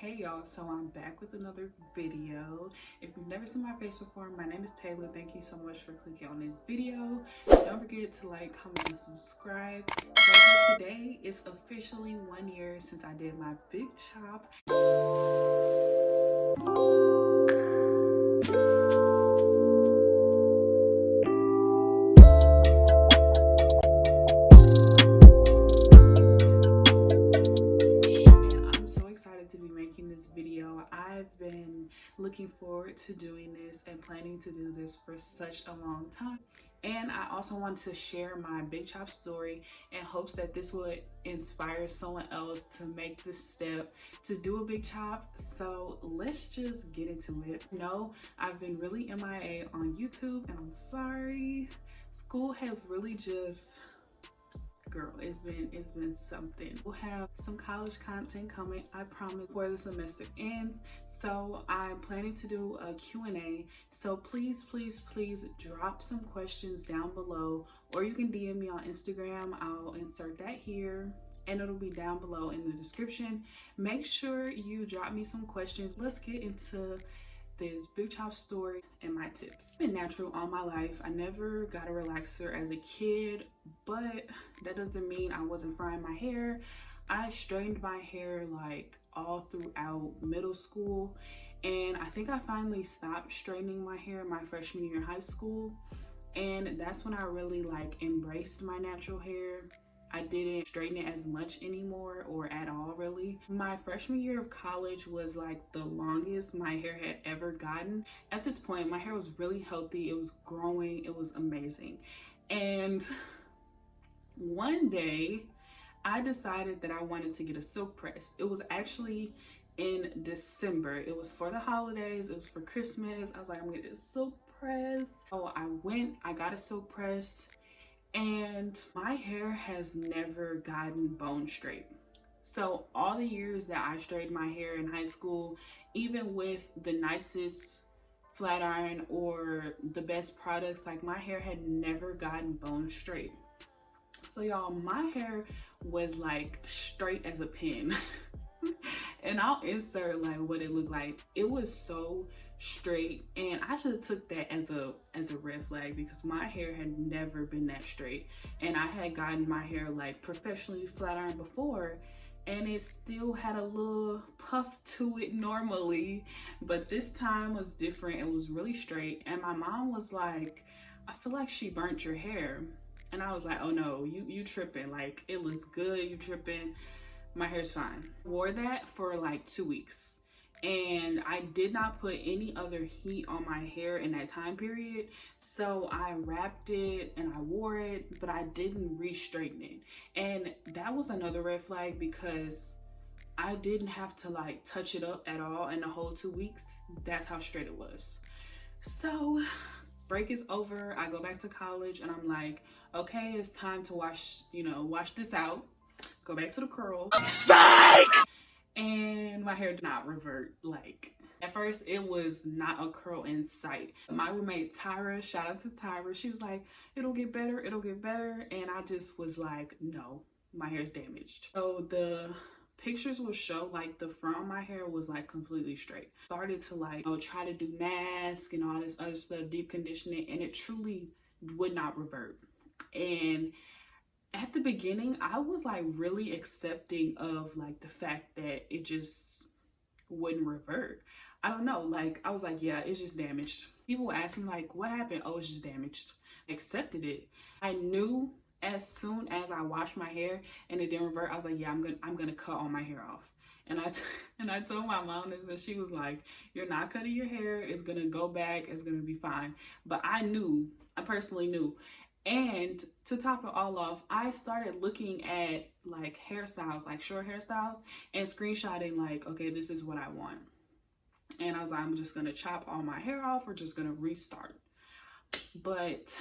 Hey y'all, so I'm back with another video. If you've never seen my face before, my name is Taylor. Thank you so much for clicking on this video. Don't forget to like, comment, and subscribe. So for today, it's officially 1 year since I did my big chop. I've been looking forward to doing this and planning to do this for such a long time. And I also want to share my big chop story in hopes that this would inspire someone else to make the step to do a big chop. So let's just get into it. No, I've been really MIA on YouTube and I'm sorry. School has really just, girl, it's been something. We'll have some college content coming, I promise, before the semester ends. So I'm planning to do a Q&A. So please drop some questions down below, or you can DM me on Instagram. I'll insert that here and it'll be down below in the description. Make sure you drop me some questions. Let's get into this big chop story and my tips. I've been natural all my life. I never got a relaxer as a kid, but that doesn't mean I wasn't frying my hair. I straightened my hair like all throughout middle school, and I think I finally stopped straightening my hair my freshman year in high school, and that's when I really like embraced my natural hair. I didn't straighten it as much anymore, or at all really. My freshman year of college was like the longest my hair had ever gotten. At this point, my hair was really healthy. It was growing. It was amazing. And one day I decided that I wanted to get a silk press. It was actually in December. It was for the holidays. It was for Christmas. I was like, I'm gonna get a silk press. So I got a silk press. And my hair has never gotten bone straight. So all the years that I straightened my hair in high school, even with the nicest flat iron or the best products, like my hair had never gotten bone straight. So y'all, my hair was like straight as a pin. And I'll insert like what it looked like. It was so straight, and I should have took that as a red flag, because my hair had never been that straight, and I had gotten my hair like professionally flat ironed before, and it still had a little puff to it normally, but this time was different. It was really straight, and my mom was like, I feel like she burnt your hair. And I was like, oh no, you tripping, like it looks good, you tripping, my hair's fine. Wore that for like 2 weeks. And I did not put any other heat on my hair in that time period. So I wrapped it and I wore it, but I didn't re-straighten it. And that was another red flag, because I didn't have to like touch it up at all in the whole 2 weeks. That's how straight it was. So break is over. I go back to college and I'm like, okay, it's time to wash this out. Go back to the curl. Psych! And my hair did not revert. Like at first it was not a curl in sight. My roommate Tyra, shout out to Tyra, she was like, it'll get better, and I just was like, no, my hair's damaged. So the pictures will show like the front of my hair was like completely straight. Started to like try to do mask and all this other stuff, deep conditioning, and it truly would not revert. And at the beginning, I was like really accepting of like the fact that it just wouldn't revert. I don't know, like I was like, yeah, it's just damaged. People ask me like, what happened? Oh, it's just damaged. I accepted it. I knew as soon as I washed my hair and it didn't revert, I was like, yeah, I'm gonna cut all my hair off. And I told my mom this, and she was like, you're not cutting your hair. It's gonna go back. It's gonna be fine. But I personally knew. And to top it all off, I started looking at like hairstyles, like short hairstyles, and screenshotting like, okay, this is what I want. And I was like, I'm just gonna chop all my hair off, or just gonna restart. But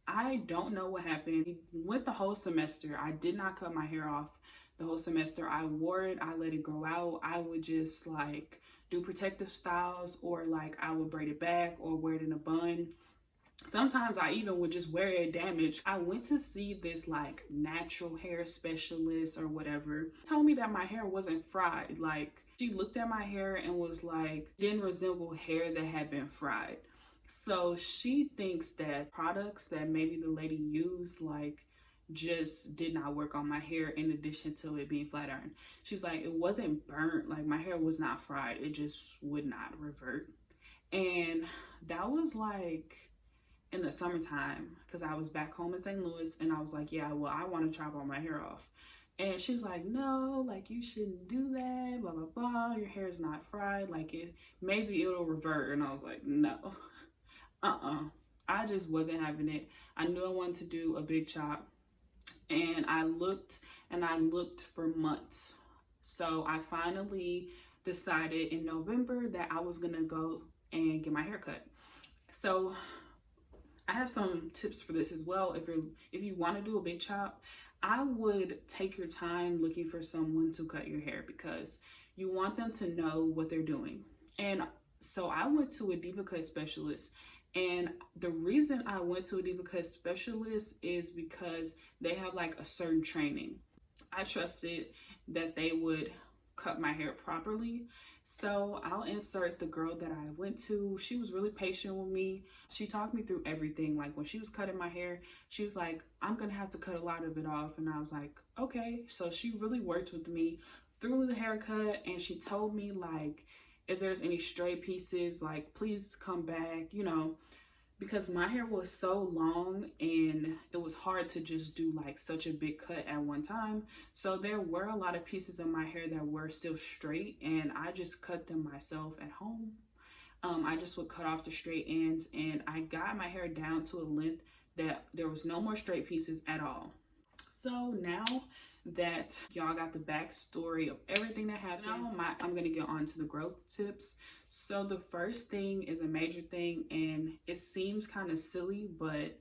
I don't know what happened. With the whole semester, I did not cut my hair off the whole semester. I wore it, I let it grow out. I would just like do protective styles, or like I would braid it back or wear it in a bun. Sometimes I even would just wear it damaged. I went to see this like natural hair specialist or whatever. Told me that my hair wasn't fried. Like, she looked at my hair and was like, didn't resemble hair that had been fried. So she thinks that products that maybe the lady used like just did not work on my hair, in addition to it being flat iron. She's like, it wasn't burnt, like my hair was not fried, it just would not revert. And that was like in the summertime, because I was back home in St. Louis, and I was like, yeah, well, I want to chop all my hair off. And she's like, no, like you shouldn't do that, blah blah blah, your hair is not fried, like it maybe it'll revert. And I was like, no. I just wasn't having it. I knew I wanted to do a big chop, and I looked for months. So I finally decided in November that I was gonna go and get my hair cut. So I have some tips for this as well. If you want to do a big chop, I would take your time looking for someone to cut your hair, because you want them to know what they're doing. And so I went to a diva cut specialist, and the reason I went to a diva cut specialist is because they have like a certain training. I trusted that they would cut my hair properly. So I'll insert the girl that I went to. She was really patient with me. She talked me through everything. Like when she was cutting my hair, she was like, I'm gonna have to cut a lot of it off. And I was like, okay. So she really worked with me through the haircut, and she told me like, if there's any stray pieces, like please come back, you know, because my hair was so long and it was hard to just do like such a big cut at one time. So there were a lot of pieces of my hair that were still straight, and I just cut them myself at home. I just would cut off the straight ends, and I got my hair down to a length that there was no more straight pieces at all. So now that y'all got the backstory of everything that happened, now I'm gonna get on to the growth tips. So the first thing is a major thing, and it seems kind of silly, but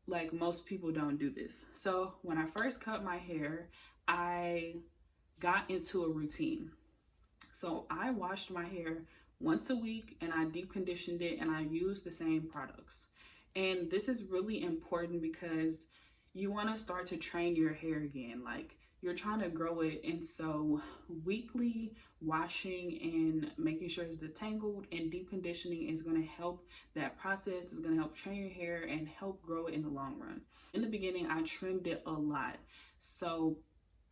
like most people don't do this. So when I first cut my hair, I got into a routine. So I washed my hair once a week, and I deep conditioned it, and I used the same products. And this is really important because you want to start to train your hair again. Like you're trying to grow it, and so weekly washing and making sure it's detangled and deep conditioning is going to help that process. Is going to help train your hair and help grow it in the long run. In the beginning, I trimmed it a lot. So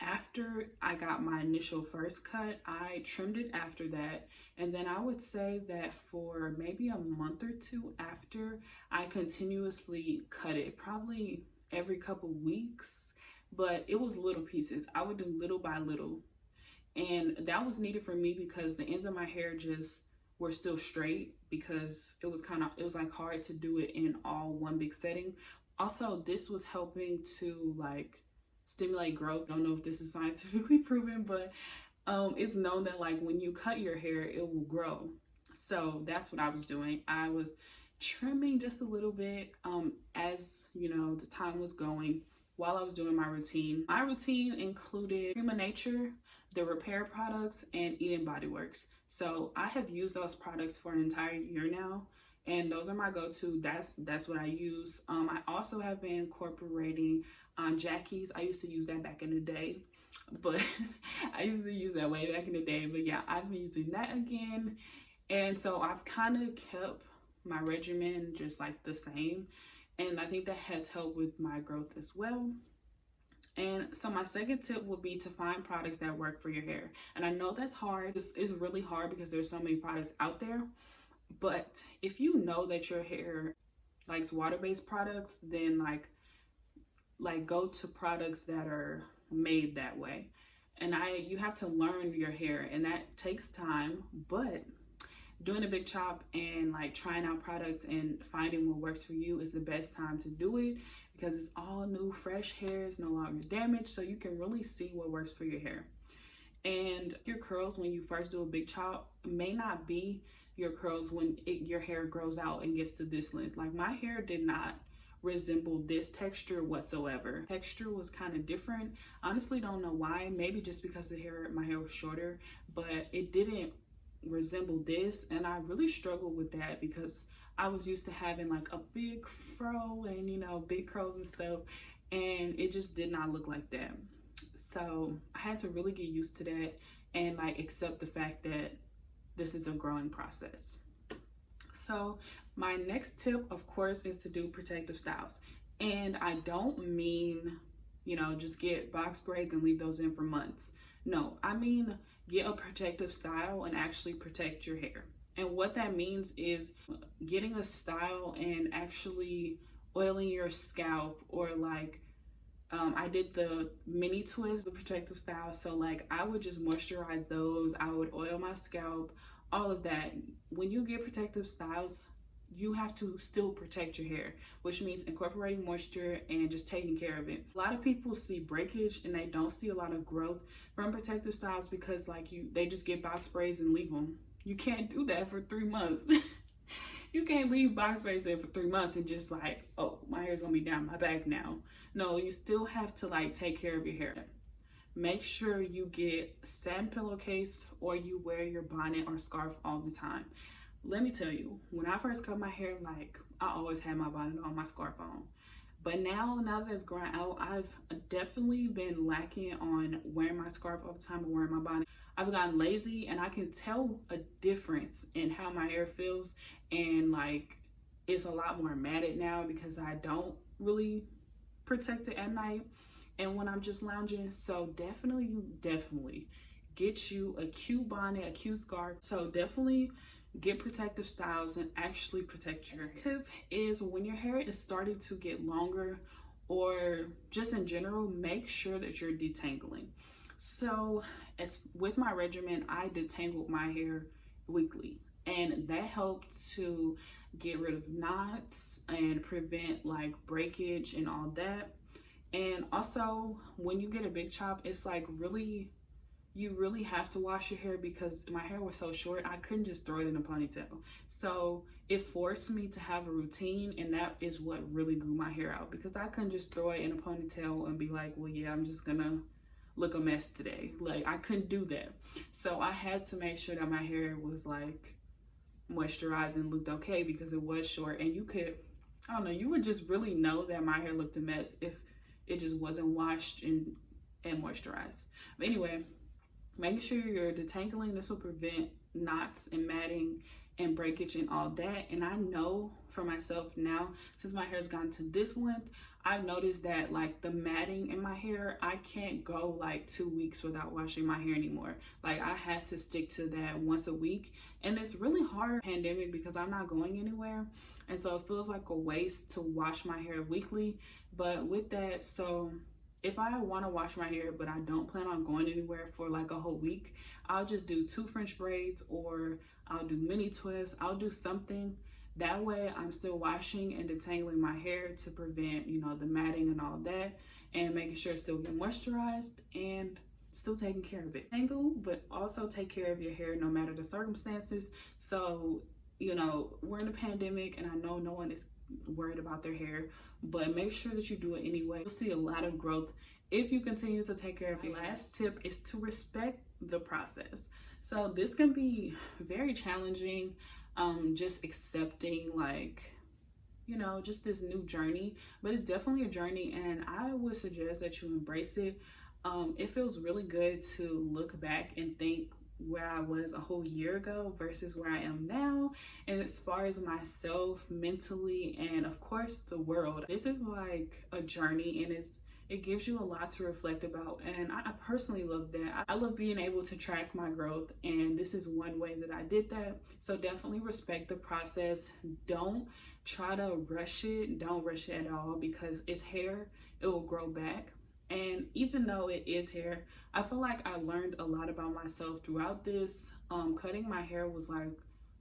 after I got my initial first cut, I trimmed it after that. And then I would say that for maybe a month or two after, I continuously cut it, probably every couple weeks, but it was little pieces. I would do little by little, and that was needed for me because the ends of my hair just were still straight, because it was like hard to do it in all one big setting. Also, this was helping to like stimulate growth. Don't know if this is scientifically proven, but it's known that like when you cut your hair, it will grow. So that's what I was doing. I was trimming just a little bit as you know the time was going while I was doing my routine. My routine included Cream of Nature, the repair products, and Eden Body Works. So I have used those products for an entire year now, and those are my go-to. That's what I use. I also have been incorporating Jackie's. I used to use that back in the day, but I used to use that way back in the day. But yeah, I've been using that again, and so I've kind of kept my regimen just like the same, and I think that has helped with my growth as well. And so my second tip would be to find products that work for your hair. And I know that's hard. It's really hard because there's so many products out there, but if you know that your hair likes water-based products, then like go to products that are made that way. And you have to learn your hair, and that takes time, but doing a big chop and like trying out products and finding what works for you is the best time to do it, because it's all new, fresh hair, is no longer damaged, so you can really see what works for your hair. And your curls when you first do a big chop may not be your curls when your hair grows out and gets to this length. Like my hair did not resemble this texture whatsoever. Texture was kind of different. Honestly, don't know why. Maybe just because my hair was shorter, but it didn't resemble this, and I really struggled with that because I was used to having like a big fro and, you know, big curls and stuff, and it just did not look like that. So I had to really get used to that and like accept the fact that this is a growing process. So my next tip, of course, is to do protective styles. And I don't mean, you know, just get box braids and leave those in for months. No, I mean get a protective style and actually protect your hair. And what that means is getting a style and actually oiling your scalp, or like I did the mini twist, the protective style. So like I would just moisturize those. I would oil my scalp, all of that. When you get protective styles, you have to still protect your hair, which means incorporating moisture and just taking care of it. A lot of people see breakage and they don't see a lot of growth from protective styles because like they just get box braids and leave them. You can't do that for 3 months. You can't leave box braids in for 3 months and just like, oh, my hair's gonna be down my back now. No, you still have to like take care of your hair. Make sure you get satin pillowcase or you wear your bonnet or scarf all the time. Let me tell you, when I first cut my hair, like I always had my bonnet on, my scarf on. But now that it's grown out, I've definitely been lacking on wearing my scarf all the time and wearing my bonnet. I've gotten lazy, and I can tell a difference in how my hair feels, and like it's a lot more matted now because I don't really protect it at night and when I'm just lounging. So definitely get you a cute bonnet, a cute scarf. So definitely get protective styles and actually protect your hair. Tip is when your hair is starting to get longer, or just in general, make sure that you're detangling. So as with my regimen, I detangled my hair weekly, and that helped to get rid of knots and prevent like breakage and all that. And also when you get a big chop, it's like you really have to wash your hair because my hair was so short, I couldn't just throw it in a ponytail. So it forced me to have a routine, and that is what really grew my hair out, because I couldn't just throw it in a ponytail and be like, well, yeah, I'm just gonna look a mess today. Like I couldn't do that. So I had to make sure that my hair was like moisturized and looked okay, because it was short, and you could, I don't know, you would just really know that my hair looked a mess if it just wasn't washed and moisturized. But anyway, making sure you're detangling, this will prevent knots and matting and breakage and all that. And I know for myself now, since my hair's gotten to this length, I've noticed that like the matting in my hair, I can't go like 2 weeks without washing my hair anymore. Like I have to stick to that once a week. And it's really hard pandemic because I'm not going anywhere. And so it feels like a waste to wash my hair weekly. But with that, so if I want to wash my hair but I don't plan on going anywhere for like a whole week, I'll just do 2 French braids, or I'll do mini twists. I'll do something. That way I'm still washing and detangling my hair to prevent, you know, the matting and all that, and making sure it's still getting moisturized and still taking care of it. Tangle, but also take care of your hair no matter the circumstances. So, you know, we're in a pandemic and I know no one is worried about their hair, but make sure that you do it anyway. You'll see a lot of growth if you continue to take care of your hair. Last tip is to respect the process. So this can be very challenging, just accepting like, you know, just this new journey, but it's definitely a journey, and I would suggest that you embrace it. It feels really good to look back and think where I was a whole year ago versus where I am now, and as far as myself mentally and of course the world. This is like a journey, and it gives you a lot to reflect about, and I personally love that. I love being able to track my growth, and this is one way that I did that. So definitely respect the process. Don't try to rush it. Don't rush it at all, because it's hair. It will grow back. And even though it is hair, I feel like I learned a lot about myself throughout this. Cutting my hair was like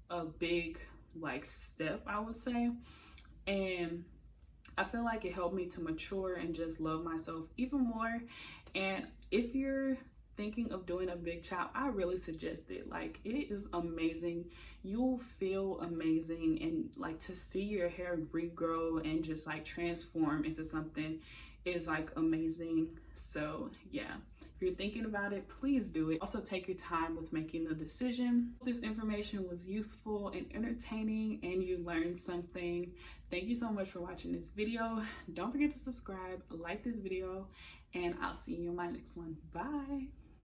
a big like step, I would say. And I feel like it helped me to mature and just love myself even more. And if you're thinking of doing a big chop, I really suggest it. Like, it is amazing. You'll feel amazing, and like to see your hair regrow and just like transform into something is like amazing. So yeah, If you're thinking about it, please do it. Also take your time with making the decision. If this information was useful and entertaining and you learned something, thank you so much for watching this video. Don't forget to subscribe, like this video, and I'll see you in my next one. Bye.